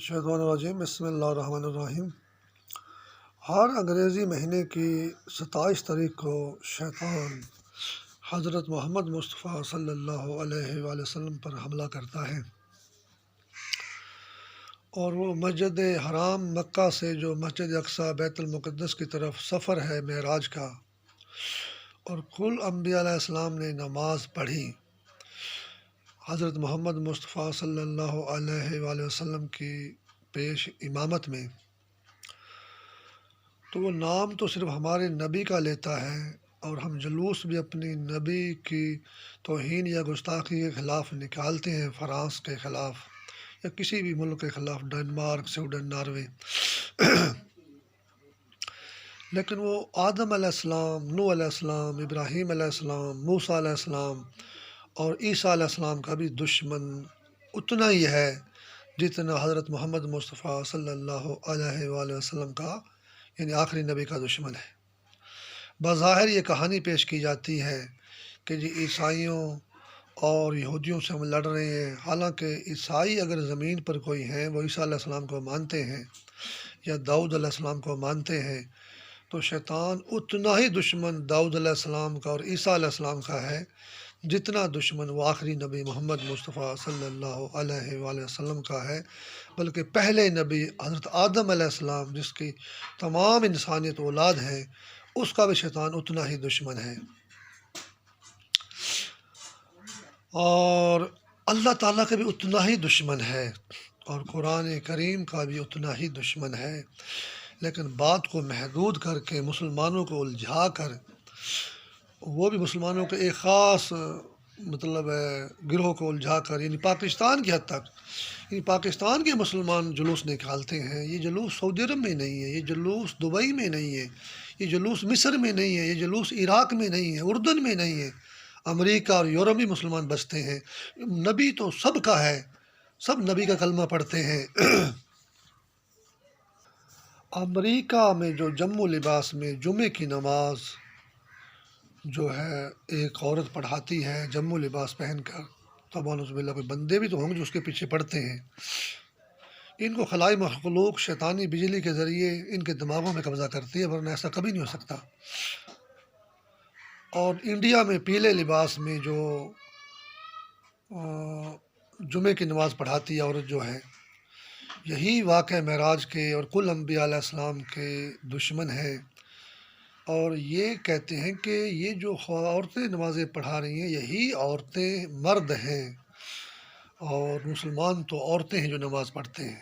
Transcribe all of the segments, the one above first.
شیطان الرجیم بسم اللہ الرحمن الرحیم۔ ہر انگریزی مہینے کی 27 تاریخ کو شیطان حضرت محمد مصطفیٰ صلی اللہ علیہ وآلہ وسلم پر حملہ کرتا ہے، اور وہ مسجد حرام مکہ سے جو مسجد اقصی بیت المقدس کی طرف سفر ہے معراج کا، اور کل انبیاء علیہ السلام نے نماز پڑھی حضرت محمد مصطفیٰ صلی اللہ علیہ وآلہ وسلم کی پیش امامت میں، تو وہ نام تو صرف ہمارے نبی کا لیتا ہے، اور ہم جلوس بھی اپنی نبی کی توہین یا گستاخی کے خلاف نکالتے ہیں، فرانس کے خلاف یا کسی بھی ملک کے خلاف، ڈنمارک، سویڈن، ناروے۔ لیکن وہ آدم علیہ السلام، نوح علیہ السلام، ابراہیم علیہ السلام، موسیٰ علیہ السلام اور عیسیٰ علیہ السلام کا بھی دشمن اتنا ہی ہے جتنا حضرت محمد مصطفیٰ صلی اللہ علیہ وآلہ وسلم کا، یعنی آخری نبی کا دشمن ہے۔ بظاہر یہ کہانی پیش کی جاتی ہے کہ جی عیسائیوں اور یہودیوں سے ہم لڑ رہے ہیں، حالانکہ عیسائی اگر زمین پر کوئی ہیں وہ عیسیٰ علیہ السلام کو مانتے ہیں یا داؤد علیہ السلام کو مانتے ہیں، تو شیطان اتنا ہی دشمن داؤد علیہ السلام کا اور عیسیٰ علیہ السلام کا ہے جتنا دشمن وہ آخری نبی محمد مصطفیٰ صلی اللہ علیہ وآلہ وسلم کا ہے، بلکہ پہلے نبی حضرت آدم علیہ السلام جس کی تمام انسانیت اولاد ہے، اس کا بھی شیطان اتنا ہی دشمن ہے، اور اللہ تعالیٰ کا بھی اتنا ہی دشمن ہے، اور قرآن کریم کا بھی اتنا ہی دشمن ہے۔ لیکن بات کو محدود کر کے مسلمانوں کو الجھا کر، وہ بھی مسلمانوں کے ایک خاص گروہ کو الجھا کر، یعنی پاکستان کی حد تک، یعنی پاکستان کے مسلمان جلوس نکالتے ہیں۔ یہ جلوس سعودی عرب میں نہیں ہے، یہ جلوس دبئی میں نہیں ہے، یہ جلوس مصر میں نہیں ہے، یہ جلوس عراق میں نہیں ہے، اردن میں نہیں ہے، امریکہ اور یورپ بھی مسلمان بستے ہیں۔ نبی تو سب کا ہے، سب نبی کا کلمہ پڑھتے ہیں۔ امریکہ میں جو جموں لباس میں جمعے کی نماز جو ہے ایک عورت پڑھاتی ہے جموں لباس پہن کر، طبعاً اس میں کوئی بندے بھی تو ہوں گے جو اس کے پیچھے پڑھتے ہیں۔ ان کو خلائی مخلوق شیطانی بجلی کے ذریعے ان کے دماغوں میں قبضہ کرتی ہے، ورنہ ایسا کبھی نہیں ہو سکتا۔ اور انڈیا میں پیلے لباس میں جو جمعے کی نماز پڑھاتی ہے عورت جو ہے، یہی واقعہ معراج کے اور کل انبیاء علیہ السلام کے دشمن ہے، اور یہ کہتے ہیں کہ یہ جو عورتیں نمازیں پڑھا رہی ہیں یہی عورتیں مرد ہیں، اور مسلمان تو عورتیں ہیں جو نماز پڑھتے ہیں۔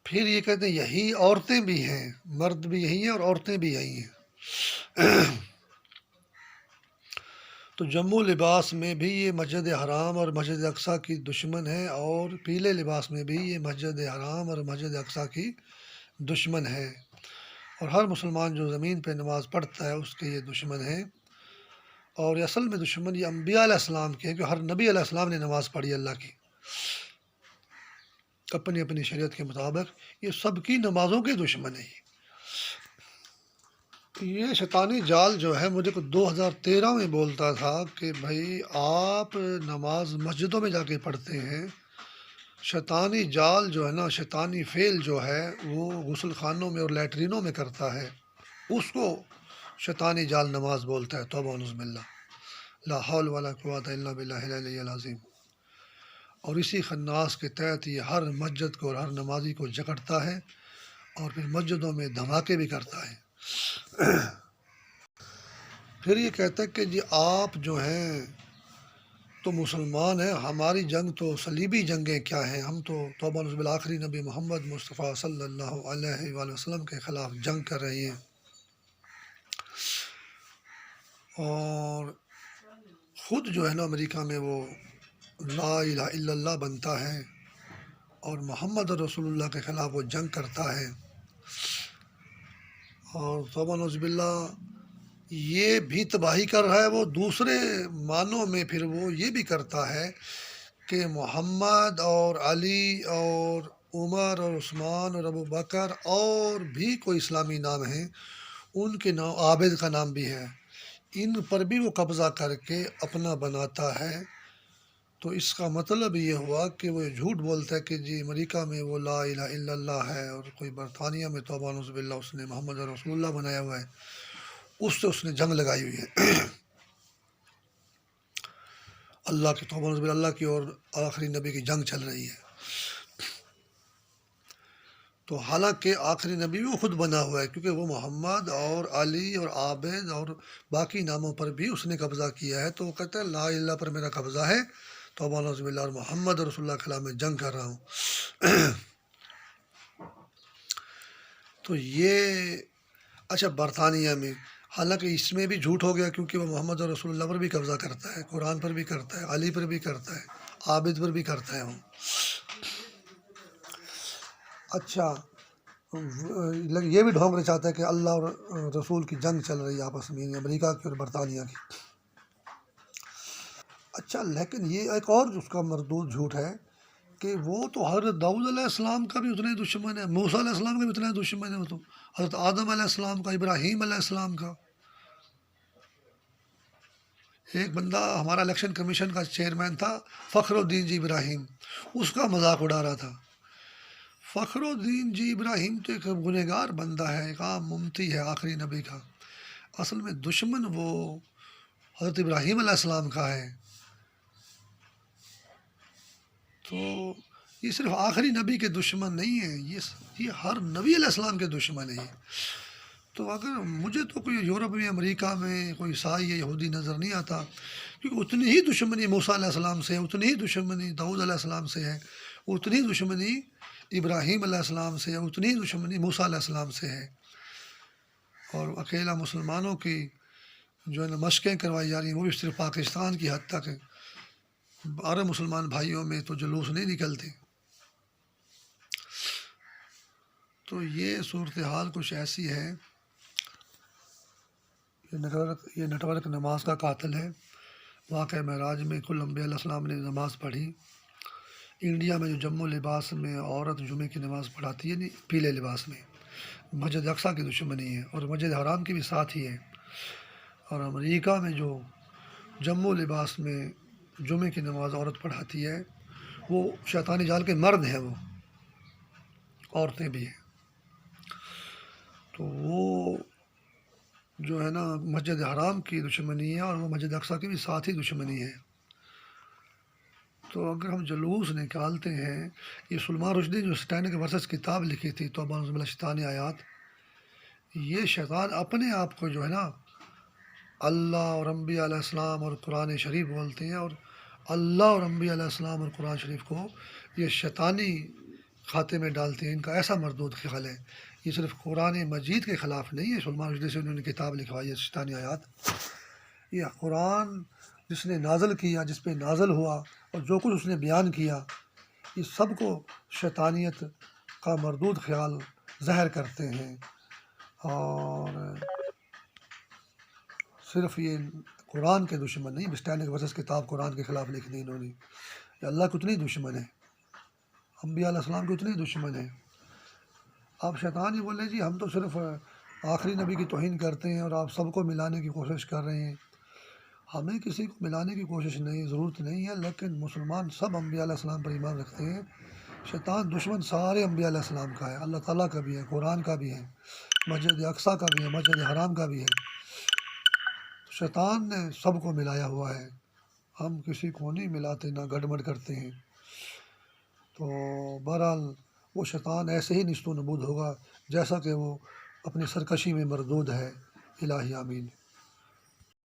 پھر یہ کہتے ہیں یہی عورتیں بھی ہیں، مرد بھی یہی ہیں اور عورتیں بھی یہی ہیں۔ تو جموں لباس میں بھی یہ مسجد حرام اور مسجد اقصی کی دشمن ہے، اور پیلے لباس میں بھی یہ مسجد حرام اور مسجد اقصی کی دشمن ہے، اور ہر مسلمان جو زمین پہ نماز پڑھتا ہے اس کے یہ دشمن ہیں۔ اور اصل میں دشمن یہ انبیاء علیہ السلام کے ہیں، کہ ہر نبی علیہ السلام نے نماز پڑھی اللہ کی اپنی اپنی شریعت کے مطابق، یہ سب کی نمازوں کے دشمن ہیں۔ یہ شیطانی جال جو ہے مجھے 2013 میں بولتا تھا کہ بھائی آپ نماز مسجدوں میں جا کے پڑھتے ہیں، شیطانی جال جو ہے نا، شیطانی فعل جو ہے وہ غسل خانوں میں اور لیٹرینوں میں کرتا ہے، اس کو شیطانی جال نماز بولتا ہے۔ توبہ ونعوذ باللہ، لا حول ولا قوۃ الا باللہ العلی العظیم۔ اور اسی خناس کے تحت یہ ہر مسجد کو اور ہر نمازی کو جکڑتا ہے، اور پھر مسجدوں میں دھماکے بھی کرتا ہے۔ پھر یہ کہتا ہے کہ جی آپ جو ہیں تو مسلمان ہیں، ہماری جنگ تو صلیبی جنگیں کیا ہیں، ہم تو توبہ نصب بالآخری نبی محمد مصطفیٰ صلی اللہ علیہ وآلہ وسلم کے خلاف جنگ کر رہی ہیں، اور خود جو ہے نا امریکہ میں وہ لا الہ الا اللہ بنتا ہے، اور محمد رسول اللہ کے خلاف وہ جنگ کرتا ہے، اور توبہ نعوذ باللہ یہ بھی تباہی کر رہا ہے۔ وہ دوسرے معنوں میں پھر وہ یہ بھی کرتا ہے کہ محمد اور علی اور عمر اور عثمان اور ابو بکر اور بھی کوئی اسلامی نام ہیں، ان کے نام عابد کا نام بھی ہے، ان پر بھی وہ قبضہ کر کے اپنا بناتا ہے، تو اس کا مطلب یہ ہوا کہ وہ جھوٹ بولتا ہے کہ جی امریکہ میں وہ لا الہ الا اللہ ہے، اور کوئی برطانیہ میں توبہ نعوذ باللہ اس نے محمد رسول اللہ بنایا ہوا ہے، اس نے جنگ لگائی ہوئی ہے اللہ کی توبہ نعوذ باللہ، اللہ کی اور آخری نبی کی جنگ چل رہی ہے۔ تو حالانکہ آخری نبی بھی وہ خود بنا ہوا ہے، کیونکہ وہ محمد اور علی اور عابد اور باقی ناموں پر بھی اس نے قبضہ کیا ہے، تو وہ کہتا ہے لا الہ الا اللہ پر میرا قبضہ ہے، توبہ نعوذ باللہ، اور محمد رسول اللہ کے خلاف میں جنگ کر رہا ہوں۔ تو یہ اچھا برطانیہ میں، حالانکہ اس میں بھی جھوٹ ہو گیا، کیونکہ وہ محمد رسول اللہ پر بھی قبضہ کرتا ہے، قرآن پر بھی کرتا ہے، علی پر بھی کرتا ہے، عابد پر بھی کرتا ہے وہ۔ اچھا یہ بھی ڈھونگنا چاہتا ہے کہ اللہ اور رسول کی جنگ چل رہی ہے آپس میں، یعنی امریکہ کی اور برطانیہ کی۔ اچھا لیکن یہ ایک اور اس کا مردود جھوٹ ہے کہ وہ تو حضرت داؤد علیہ السلام کا بھی اتنا ہی دشمن ہے، موسیٰ علیہ السلام کا بھی اتنا ہی دشمن ہے، وہ تو حضرت آدم علیہ السلام کا، ابراہیم علیہ السلام کا۔ ایک بندہ ہمارا الیکشن کمیشن کا چیئرمین تھا، فخر الدین جی ابراہیم، اس کا مذاق اڑا رہا تھا۔ فخر الدین جی ابراہیم تو ایک گنہگار بندہ ہے، ایک عام ممتی ہے آخری نبی کا، اصل میں دشمن وہ حضرت ابراہیم علیہ السلام کا ہے۔ تو یہ صرف آخری نبی کے دشمن نہیں ہیں، یہ ہر نبی علیہ السلام کے دشمن ہیں۔ تو اگر مجھے تو کوئی یورپ میں، امریکہ میں کوئی عیسائی یا یہودی نظر نہیں آتا، کیونکہ اتنی ہی دشمنی موسیٰ علیہ السلام سے ہے، اتنی ہی دشمنی داؤد علیہ السلام سے ہے، اتنی ہی دشمنی ابراہیم علیہ السلام سے ہے، اتنی ہی دشمنی موسیٰ علیہ السلام سے ہے۔ اور اکیلا مسلمانوں کی جو ہے نا مشقیں کروائی جا رہی ہیں، وہ بھی صرف پاکستان کی حد تک ہے، عرب مسلمان بھائیوں میں تو جلوس نہیں نکلتے۔ تو یہ صورتحال کچھ ایسی ہے، یہ نیٹ ورک نماز کا قاتل ہے۔ واقعہ معراج میں کل انبیاء علیہ السلام نے نماز پڑھی۔ انڈیا میں جو جموں لباس میں عورت جمعے کی نماز پڑھاتی ہے، نہیں پیلے لباس میں، مسجد اقصیٰ کی دشمنی ہے، اور مسجد حرام کی بھی ساتھ ہی ہے۔ اور امریکہ میں جو جموں لباس میں جمعے کی نماز عورت پڑھاتی ہے، وہ شیطانی جال کے مرد ہیں، وہ عورتیں بھی ہیں۔ تو وہ جو ہے نا مسجد حرام کی دشمنی ہے، اور وہ مسجد اقصیٰ کی بھی ساتھ ہی دشمنی ہے۔ تو اگر ہم جلوس نکالتے ہیں، یہ سلمان رشدی جو سٹینک ورسز کتاب لکھی تھی توبہ نعوذ باللہ شیطانی آیات، یہ شیطان اپنے آپ کو جو ہے نا اللہ اور انبیاء علیہ السلام اور قرآن شریف بولتے ہیں، اور اللہ اور انبیاء علیہ السلام اور قرآن شریف کو یہ شیطانی کھاتے میں ڈالتے ہیں۔ ان کا ایسا مردود خیال ہے، یہ صرف قرآن مجید کے خلاف نہیں ہے، سلمان رشدی سے انہوں نے کتاب لکھوائی ہے شیطانی آیات، یہ قرآن جس نے نازل کیا، جس پہ نازل ہوا، اور جو کچھ اس نے بیان کیا، یہ سب کو شیطانیت کا مردود خیال ظاہر کرتے ہیں۔ اور صرف یہ قرآن کے دشمن نہیں، بسٹینک ورسز کتاب قرآن کے خلاف لکھ دی انہوں نے، یہ اللہ کے اتنے دشمن ہیں، انبیاء علیہ السلام کے اتنے دشمن ہیں۔ آپ شیطان ہی بولے جی ہم تو صرف آخری نبی کی توہین کرتے ہیں، اور آپ سب کو ملانے کی کوشش کر رہے ہیں۔ ہمیں کسی کو ملانے کی کوشش نہیں، ضرورت نہیں ہے، لیکن مسلمان سب انبیاء علیہ السلام پر ایمان رکھتے ہیں۔ شیطان دشمن سارے انبیاء علیہ السلام کا ہے، اللہ تعالیٰ کا بھی ہے، قرآن کا بھی ہے، مسجد اقصیٰ کا بھی ہے، مسجد حرام کا بھی ہے۔ شیطان نے سب کو ملایا ہوا ہے، ہم کسی کو نہیں ملاتے، نہ گڑبڑ کرتے ہیں۔ تو بہرحال وہ شیطان ایسے ہی نیست و نبود ہوگا جیسا کہ وہ اپنی سرکشی میں مردود ہے۔ الہی آمین۔